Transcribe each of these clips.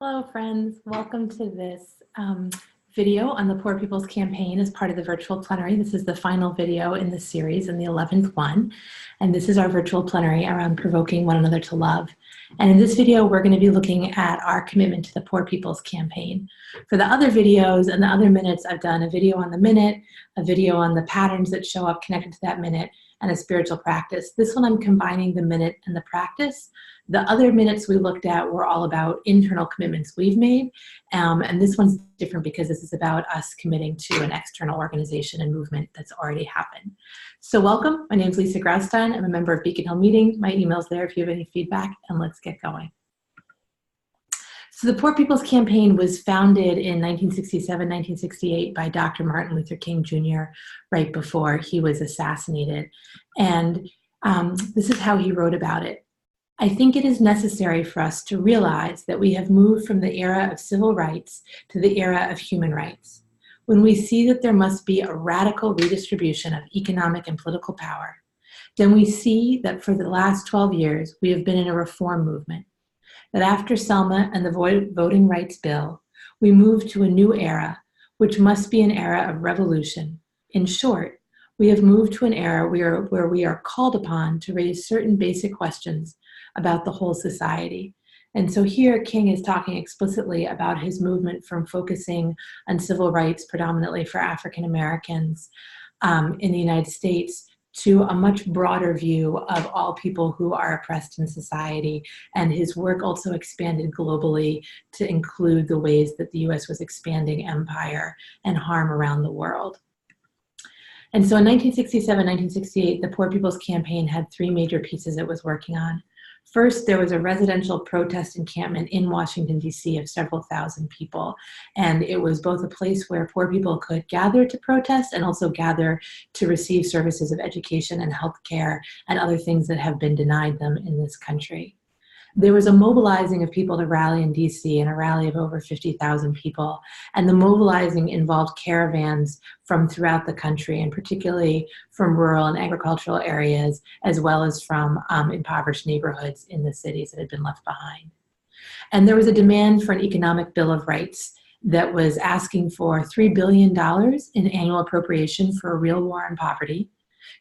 Hello, friends. Welcome to this video on the Poor People's Campaign as part of the virtual plenary. This is the final video in the series and the 11th one. And this is our virtual plenary around provoking one another to love. And in this video, we're going to be looking at our commitment to the Poor People's Campaign. For the other videos and the other minutes, I've done a video on the minute, a video on the patterns that show up connected to that minute, and a spiritual practice. This one, I'm combining the minute and the practice. The other minutes we looked at were all about internal commitments we've made, and this one's different because this is about us committing to an external organization and movement that's already happened. So welcome, my name's Lisa Graustein. I'm a member of Beacon Hill Meeting. My email's there if you have any feedback, and let's get going. So the Poor People's Campaign was founded in 1967, 1968 by Dr. Martin Luther King Jr. right before he was assassinated. And this is how he wrote about it. I think it is necessary for us to realize that we have moved from the era of civil rights to the era of human rights. When we see that there must be a radical redistribution of economic and political power, then we see that for the last 12 years, we have been in a reform movement. That after Selma and the Voting Rights Bill, we move to a new era, which must be an era of revolution. In short, we have moved to an era where we are called upon to raise certain basic questions about the whole society. And so here King is talking explicitly about his movement from focusing on civil rights predominantly for African Americans in the United States to a much broader view of all people who are oppressed in society. And his work also expanded globally to include the ways that the US was expanding empire and harm around the world. And so in 1967, 1968, the Poor People's Campaign had three major pieces it was working on. First, there was a residential protest encampment in Washington, D.C. of several thousand people. And it was both a place where poor people could gather to protest and also gather to receive services of education and healthcare and other things that have been denied them in this country. There was a mobilizing of people to rally in DC, and a rally of over 50,000 people. And the mobilizing involved caravans from throughout the country, and particularly from rural and agricultural areas, as well as from impoverished neighborhoods in the cities that had been left behind. And there was a demand for an economic bill of rights that was asking for $3 billion in annual appropriation for a real war on poverty,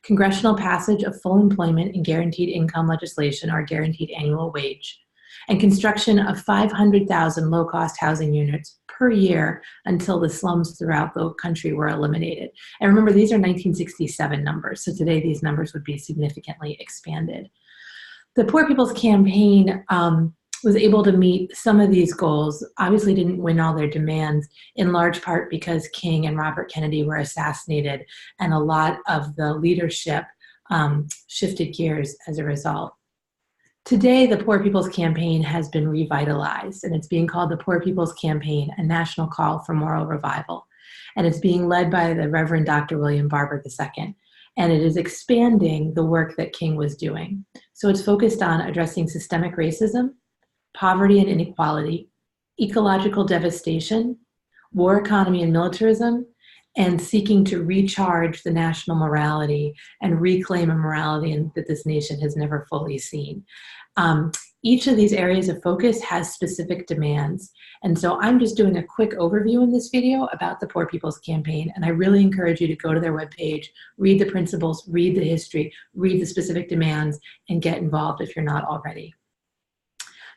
congressional passage of full employment and guaranteed income legislation or guaranteed annual wage, and construction of 500,000 low-cost housing units per year until the slums throughout the country were eliminated. And remember, these are 1967 numbers, so today these numbers would be significantly expanded. The Poor People's Campaign was able to meet some of these goals, obviously didn't win all their demands, in large part because King and Robert Kennedy were assassinated, and a lot of the leadership shifted gears as a result. Today, the Poor People's Campaign has been revitalized, and it's being called the Poor People's Campaign, a national call for moral revival. And it's being led by the Reverend Dr. William Barber II. And it is expanding the work that King was doing. So it's focused on addressing systemic racism, poverty and inequality, ecological devastation, war economy and militarism, and seeking to recharge the national morality and reclaim a morality that this nation has never fully seen. Each of these areas of focus has specific demands. And so I'm just doing a quick overview in this video about the Poor People's Campaign. And I really encourage you to go to their webpage, read the principles, read the history, read the specific demands, and get involved if you're not already.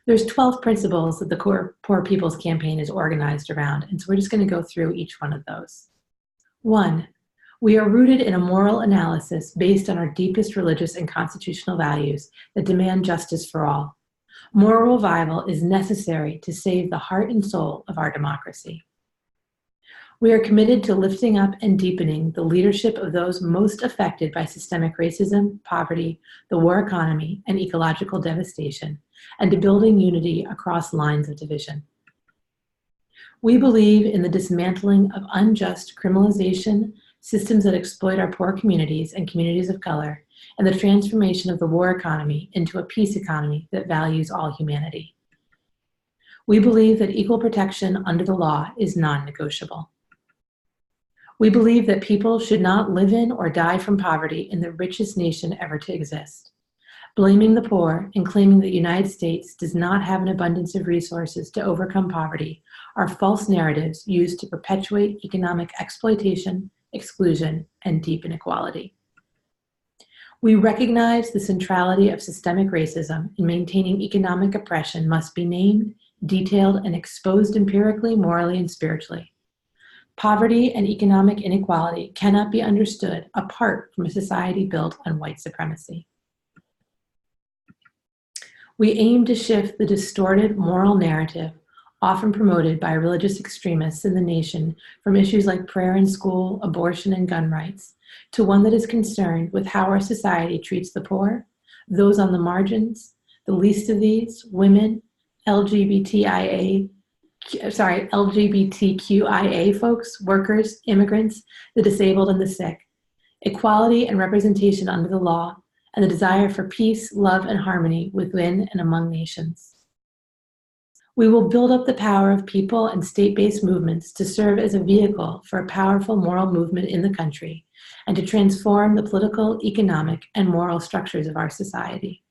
There's 12 principles that the Poor People's Campaign is organized around, and so we're just going to go through each one of those. 1, we are rooted in a moral analysis based on our deepest religious and constitutional values that demand justice for all. Moral revival is necessary to save the heart and soul of our democracy. We are committed to lifting up and deepening the leadership of those most affected by systemic racism, poverty, the war economy, and ecological devastation, and to building unity across lines of division. We believe in the dismantling of unjust criminalization, systems that exploit our poor communities and communities of color, and the transformation of the war economy into a peace economy that values all humanity. We believe that equal protection under the law is non-negotiable. We believe that people should not live in or die from poverty in the richest nation ever to exist. Blaming the poor and claiming that the United States does not have an abundance of resources to overcome poverty are false narratives used to perpetuate economic exploitation, exclusion, and deep inequality. We recognize the centrality of systemic racism in maintaining economic oppression must be named, detailed, and exposed empirically, morally, and spiritually. Poverty and economic inequality cannot be understood apart from a society built on white supremacy. We aim to shift the distorted moral narrative often promoted by religious extremists in the nation from issues like prayer in school, abortion, and gun rights, to one that is concerned with how our society treats the poor, those on the margins, the least of these, women, LGBTQIA folks, workers, immigrants, the disabled, and the sick, equality and representation under the law, and the desire for peace, love, and harmony within and among nations. We will build up the power of people and state-based movements to serve as a vehicle for a powerful moral movement in the country and to transform the political, economic, and moral structures of our society.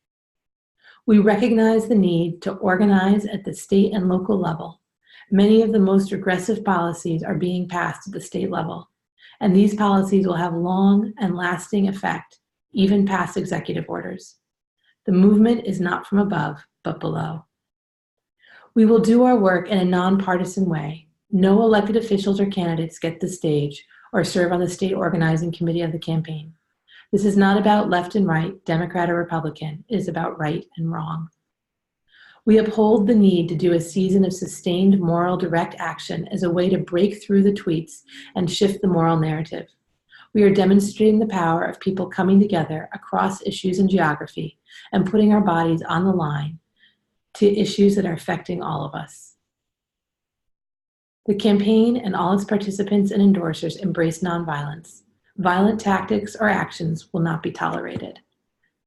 We recognize the need to organize at the state and local level. Many of the most regressive policies are being passed at the state level, and these policies will have long and lasting effect, even past executive orders. The movement is not from above, but below. We will do our work in a nonpartisan way. No elected officials or candidates get the stage or serve on the state organizing committee of the campaign. This is not about left and right, Democrat or Republican. It is about right and wrong. We uphold the need to do a season of sustained moral direct action as a way to break through the tweets and shift the moral narrative. We are demonstrating the power of people coming together across issues and geography and putting our bodies on the line to issues that are affecting all of us. The campaign and all its participants and endorsers embrace nonviolence. Violent tactics or actions will not be tolerated.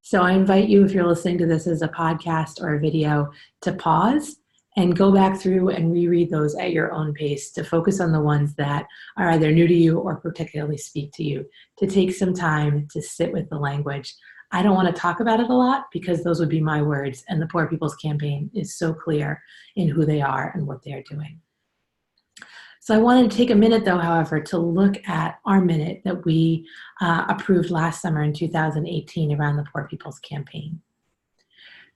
So I invite you, if you're listening to this as a podcast or a video, to pause and go back through and reread those at your own pace, to focus on the ones that are either new to you or particularly speak to you, to take some time to sit with the language. I don't want to talk about it a lot because those would be my words, and the Poor People's Campaign is so clear in who they are and what they are doing. So I wanted to take a minute, though, however, to look at our minute that we approved last summer in 2018 around the Poor People's Campaign.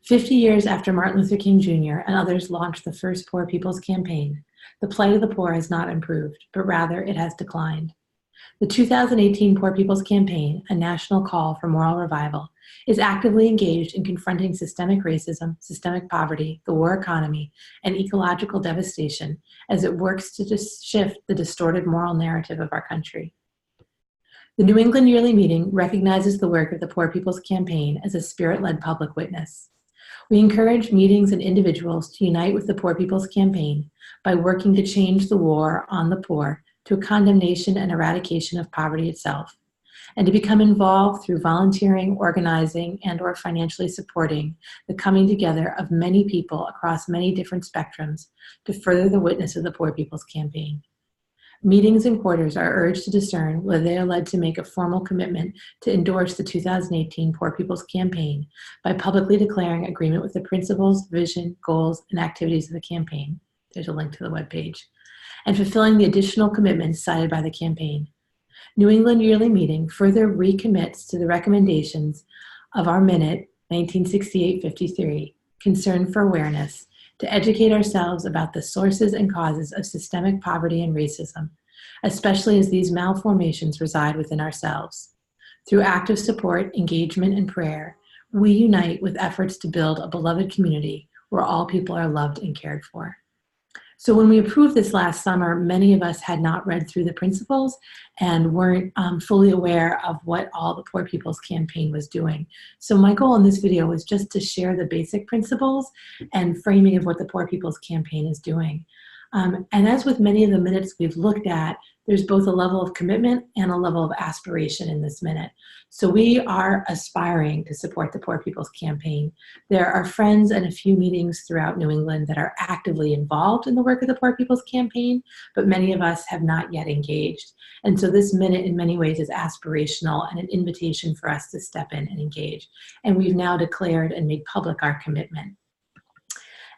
50 years after Martin Luther King Jr. and others launched the first Poor People's Campaign, the plight of the poor has not improved, but rather it has declined. The 2018 Poor People's Campaign, a national call for moral revival, is actively engaged in confronting systemic racism, systemic poverty, the war economy, and ecological devastation as it works to shift the distorted moral narrative of our country. The New England Yearly Meeting recognizes the work of the Poor People's Campaign as a spirit-led public witness. We encourage meetings and individuals to unite with the Poor People's Campaign by working to change the war on the poor to a condemnation and eradication of poverty itself, and to become involved through volunteering, organizing, and/or financially supporting the coming together of many people across many different spectrums to further the witness of the Poor People's Campaign. Meetings and quarters are urged to discern whether they are led to make a formal commitment to endorse the 2018 Poor People's Campaign by publicly declaring agreement with the principles, vision, goals, and activities of the campaign. There's a link to the webpage. And fulfilling the additional commitments cited by the campaign. New England Yearly Meeting further recommits to the recommendations of our minute 1968-53, Concern for Awareness, to educate ourselves about the sources and causes of systemic poverty and racism, especially as these malformations reside within ourselves. Through active support, engagement, and prayer, we unite with efforts to build a beloved community where all people are loved and cared for. So when we approved this last summer, many of us had not read through the principles and weren't fully aware of what all the Poor People's Campaign was doing. So my goal in this video was just to share the basic principles and framing of what the Poor People's Campaign is doing. And as with many of the minutes we've looked at, there's both a level of commitment and a level of aspiration in this minute. So we are aspiring to support the Poor People's Campaign. There are friends and a few meetings throughout New England that are actively involved in the work of the Poor People's Campaign, but many of us have not yet engaged. And so this minute in many ways is aspirational and an invitation for us to step in and engage. And we've now declared and made public our commitment.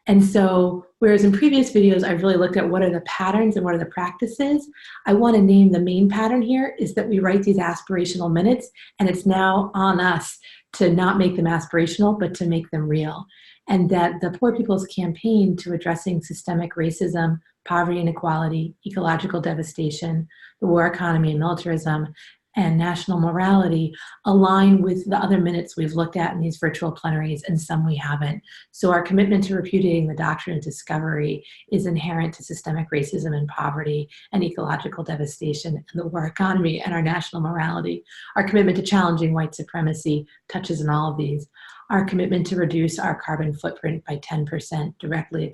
And so, whereas in previous videos, I've really looked at what are the patterns and what are the practices, I want to name the main pattern here is that we write these aspirational minutes, and it's now on us to not make them aspirational, but to make them real. And that the Poor People's Campaign to addressing systemic racism, poverty, inequality, ecological devastation, the war economy and militarism, and national morality align with the other minutes we've looked at in these virtual plenaries, and some we haven't. So our commitment to repudiating the doctrine of discovery is inherent to systemic racism and poverty and ecological devastation and the war economy and our national morality. Our commitment to challenging white supremacy touches on all of these. Our commitment to reduce our carbon footprint by 10% directly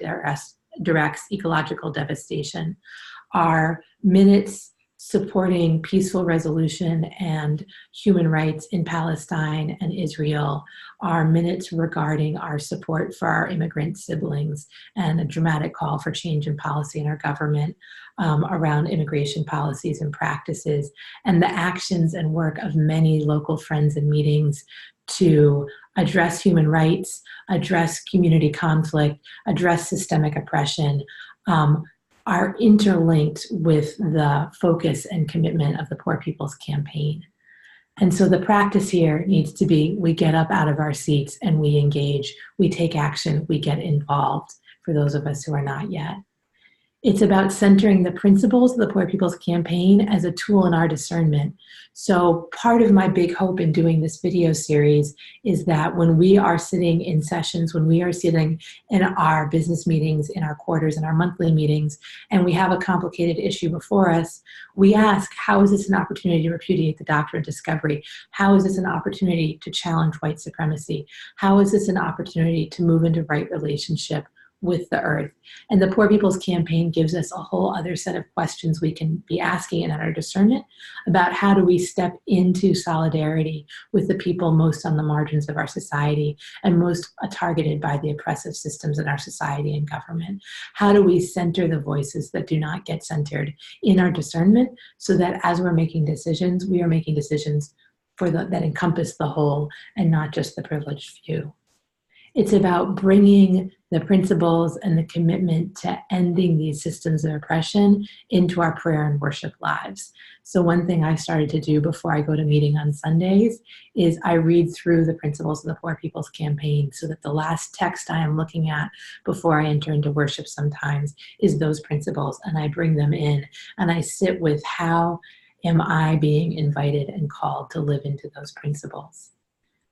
directs ecological devastation. Our minutes supporting peaceful resolution and human rights in Palestine and Israel, our minutes regarding our support for our immigrant siblings, and a dramatic call for change in policy in our government around immigration policies and practices, and the actions and work of many local friends and meetings to address human rights, address community conflict, address systemic oppression, are interlinked with the focus and commitment of the Poor People's Campaign. And so the practice here needs to be, we get up out of our seats and we engage, we take action, we get involved, for those of us who are not yet. It's about centering the principles of the Poor People's Campaign as a tool in our discernment. So part of my big hope in doing this video series is that when we are sitting in sessions, when we are sitting in our business meetings, in our quarters, in our monthly meetings, and we have a complicated issue before us, we ask, how is this an opportunity to repudiate the doctrine of discovery? How is this an opportunity to challenge white supremacy? How is this an opportunity to move into right relationship with the earth? And the Poor People's Campaign gives us a whole other set of questions we can be asking in our discernment about how do we step into solidarity with the people most on the margins of our society and most targeted by the oppressive systems in our society and government. How do we center the voices that do not get centered in our discernment so that as we're making decisions, we are making decisions that encompass the whole and not just the privileged few. It's about bringing the principles and the commitment to ending these systems of oppression into our prayer and worship lives. So one thing I started to do before I go to meeting on Sundays is I read through the principles of the Poor People's Campaign so that the last text I am looking at before I enter into worship sometimes is those principles, and I bring them in and I sit with how am I being invited and called to live into those principles.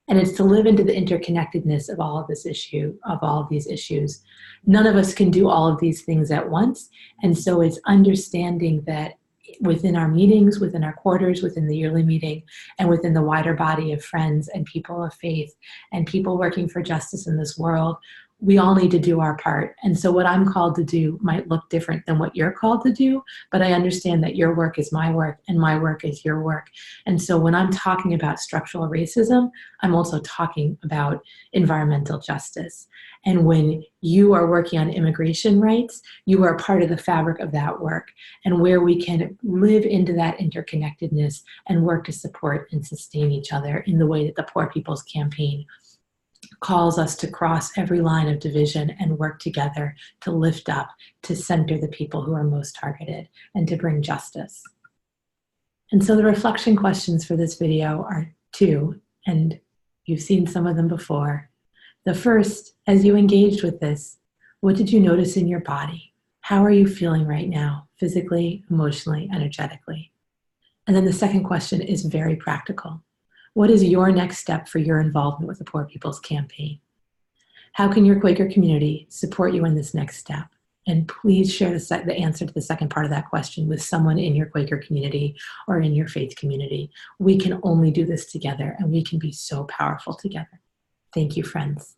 And it's to live into the interconnectedness of all of this issue, of all of these issues. None of us can do all of these things at once. And so it's understanding that within our meetings, within our quarters, within the yearly meeting, and within the wider body of friends and people of faith and people working for justice in this world, we all need to do our part. And so what I'm called to do might look different than what you're called to do, but I understand that your work is my work and my work is your work. And so when I'm talking about structural racism, I'm also talking about environmental justice. And when you are working on immigration rights, you are part of the fabric of that work, and where we can live into that interconnectedness and work to support and sustain each other in the way that the Poor People's Campaign calls us to cross every line of division and work together to lift up, to center the people who are most targeted, and to bring justice. And so the reflection questions for this video are two, and you've seen some of them before. The first, as you engaged with this, what did you notice in your body? How are you feeling right now, physically, emotionally, energetically? And then the second question is very practical. What is your next step for your involvement with the Poor People's Campaign? How can your Quaker community support you in this next step? And please share the answer to the second part of that question with someone in your Quaker community or in your faith community. We can only do this together, and we can be so powerful together. Thank you, friends.